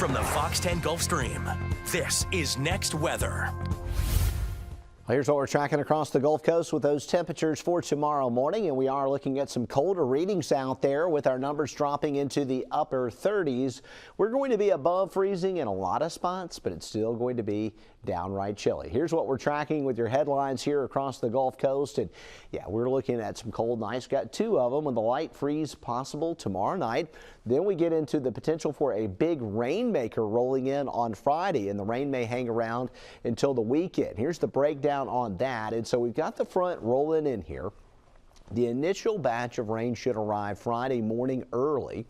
from the Fox 10 Gulf Stream, this is Next Weather. Here's what we're tracking across the Gulf Coast with those temperatures for tomorrow morning, and we are looking at some colder readings out there with our numbers dropping into the upper 30s. We're going to be above freezing in a lot of spots, but it's still going to be downright chilly. Here's what we're tracking with your headlines here across the Gulf Coast, and yeah, we're looking at some cold nights. Got two of them with a light freeze possible tomorrow night. Then we get into the potential for a big rainmaker rolling in on Friday, and the rain may hang around until the weekend. Here's the breakdown on that. And so we've got the front rolling in here. The initial batch of rain should arrive Friday morning early.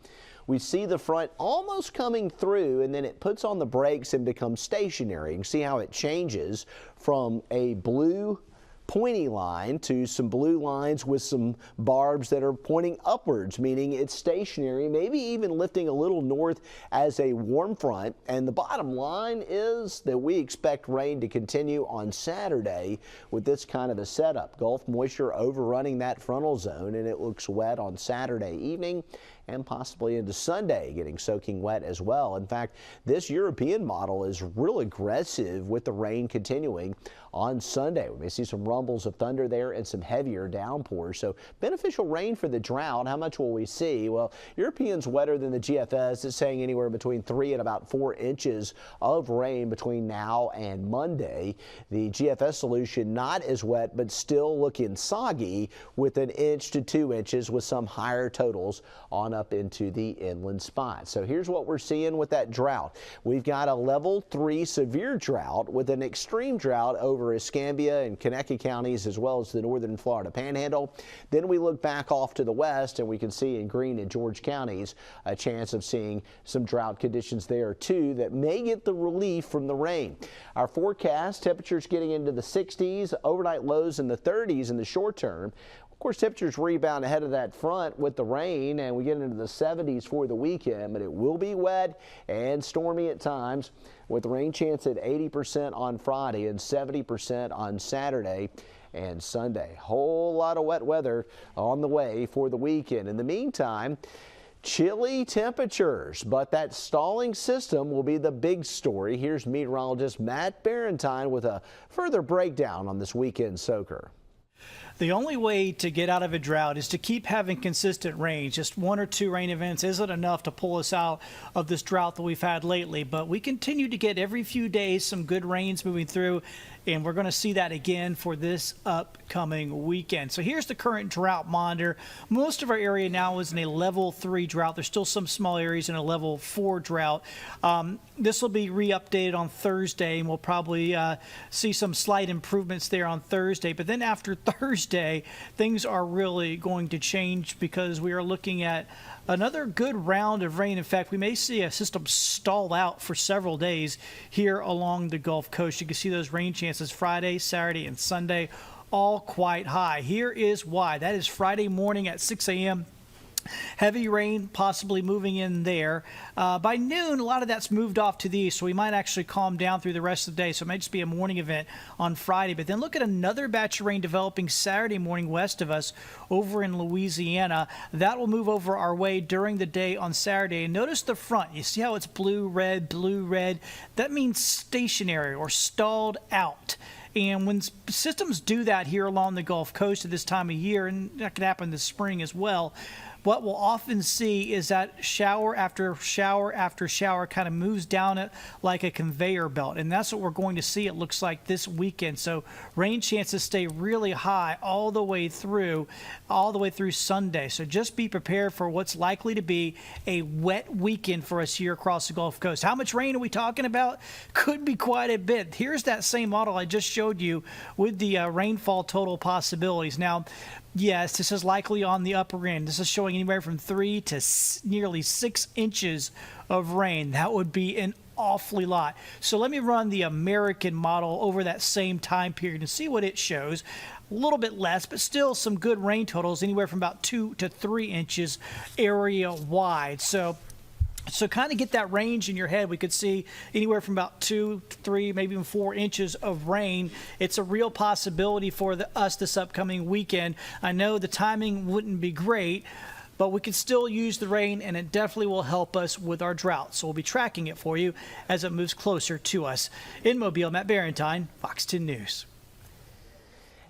We see the front almost coming through, and then it puts on the brakes and becomes stationary. You can see how it changes from a blue pointy line to some blue lines with some barbs that are pointing upwards, meaning it's stationary, maybe even lifting a little north as a warm front. And the bottom line is that we expect rain to continue on Saturday with this kind of a setup. Gulf moisture overrunning that frontal zone, and it looks wet on Saturday evening and possibly into Sunday, getting soaking wet as well. In fact, this European model is real aggressive with the rain continuing on Sunday. We may see some rumbles of thunder there and some heavier downpours. So beneficial rain for the drought. How much will we see? Well, European's wetter than the GFS. It's saying anywhere between 3 and about 4 inches of rain between now and Monday. The GFS solution not as wet, but still looking soggy with 1 inch to 2 inches with some higher totals on up into the inland spots. So here's what we're seeing with that drought. We've got a level 3 severe drought with an extreme drought over Escambia and Conecuh counties as well as the northern Florida Panhandle. Then we look back off to the west and we can see in Greene and George counties a chance of seeing some drought conditions there too that may get the relief from the rain. Our forecast, temperatures getting into the 60s, overnight lows in the 30s in the short term. Of course, temperatures rebound ahead of that front with the rain, and we get into the 70s for the weekend, but it will be wet and stormy at times with the rain chance at 80% on Friday and 70% on Saturday and Sunday. Whole lot of wet weather on the way for the weekend. In the meantime, chilly temperatures, but that stalling system will be the big story. Here's meteorologist Matt Barentine with a further breakdown on this weekend soaker. The only way to get out of a drought is to keep having consistent rain. Just 1 or 2 rain events isn't enough to pull us out of this drought that we've had lately. But we continue to get every few days some good rains moving through, and we're going to see that again for this upcoming weekend. So here's the current drought monitor. Most of our area now is in a level 3 drought. There's still some small areas in a level 4 drought. This will be re-updated on Thursday, and we'll probably see some slight improvements there on Thursday. But then after Thursday, things are really going to change because we are looking at another good round of rain. In fact, we may see a system stall out for several days here along the Gulf Coast. You can see those rain chances Friday, Saturday, and Sunday, all quite high. Here is why. That is Friday morning at 6 a.m. Heavy rain possibly moving in there. By noon, a lot of that's moved off to the east, so we might actually calm down through the rest of the day. So it might just be a morning event on Friday. But then look at another batch of rain developing Saturday morning west of us over in Louisiana. That will move over our way during the day on Saturday. And notice the front. You see how it's blue, red, blue, red? That means stationary or stalled out. And when systems do that here along the Gulf Coast at this time of year, and that could happen this spring as well, what we'll often see is that shower after shower after shower kind of moves down it like a conveyor belt. And that's what we're going to see, it looks like, this weekend. So rain chances stay really high all the way through Sunday. So just be prepared for what's likely to be a wet weekend for us here across the Gulf Coast. How much rain are we talking about? Could be quite a bit. Here's that same model I just showed you with the rainfall total possibilities. Now, yes, this is likely on the upper end. This is showing anywhere from 3 to nearly 6 inches of rain. That would be an awfully lot. So let me run the American model over that same time period and see what it shows. A little bit less, but still some good rain totals, anywhere from about 2 to 3 inches area wide. So kind of get that range in your head. We could see anywhere from about 2, 3, maybe even 4 inches of rain. It's a real possibility for us this upcoming weekend. I know the timing wouldn't be great, but we can still use the rain, and it definitely will help us with our drought. So we'll be tracking it for you as it moves closer to us. In Mobile, Matt Barentine, Fox 10 News.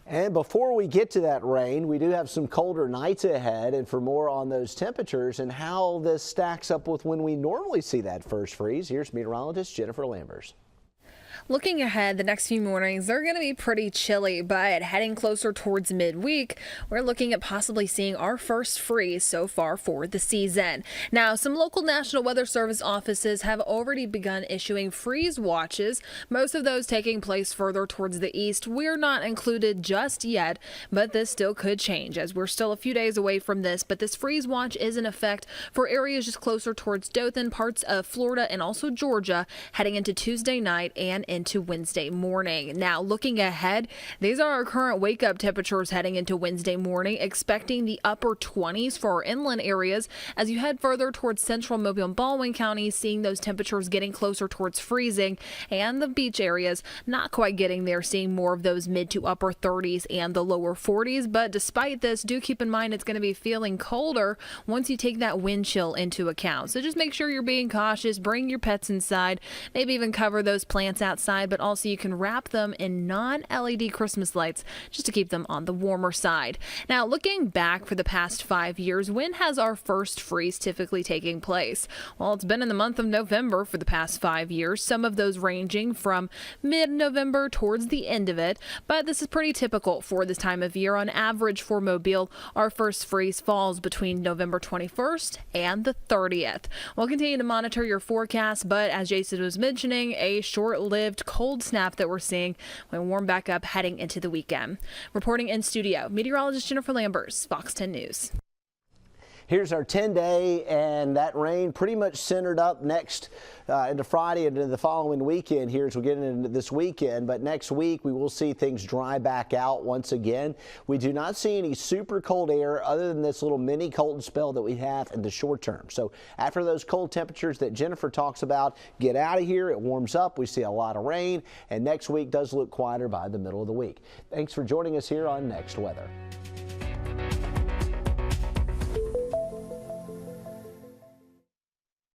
And before we get to that rain, we do have some colder nights ahead. And for more on those temperatures and how this stacks up with when we normally see that first freeze, here's meteorologist Jennifer Lambers. Looking ahead, the next few mornings, they're going to be pretty chilly, but heading closer towards midweek, we're looking at possibly seeing our first freeze so far for the season. Now, some local National Weather Service offices have already begun issuing freeze watches, most of those taking place further towards the east. We're not included just yet, but this still could change as we're still a few days away from this. But this freeze watch is in effect for areas just closer towards Dothan, parts of Florida, and also Georgia, heading into Tuesday night and into Wednesday morning. Now, looking ahead, these are our current wake-up temperatures heading into Wednesday morning, expecting the upper 20s for our inland areas. As you head further towards central Mobile and Baldwin counties, seeing those temperatures getting closer towards freezing, and the beach areas not quite getting there, seeing more of those mid to upper 30s and the lower 40s. But despite this, do keep in mind it's going to be feeling colder once you take that wind chill into account. So just make sure you're being cautious, bring your pets inside, maybe even cover those plants outside, but also you can wrap them in non-LED Christmas lights just to keep them on the warmer side. Now, looking back for the past 5 years, when has our first freeze typically taking place? Well, it's been in the month of November for the past 5 years, some of those ranging from mid-November towards the end of it, but this is pretty typical for this time of year. On average for Mobile, our first freeze falls between November 21st and the 30th. We'll continue to monitor your forecast, but as Jason was mentioning, a short-lived cold snap that we're seeing when we warm back up heading into the weekend. Reporting in studio, meteorologist Jennifer Lambers, Fox 10 News. Here's our 10-day, and that rain pretty much centered up next into Friday and into the following weekend here as we get into this weekend. But next week, we will see things dry back out once again. We do not see any super cold air other than this little mini cold spell that we have in the short term. So after those cold temperatures that Jennifer talks about get out of here, it warms up. We see a lot of rain, and next week does look quieter by the middle of the week. Thanks for joining us here on Next Weather.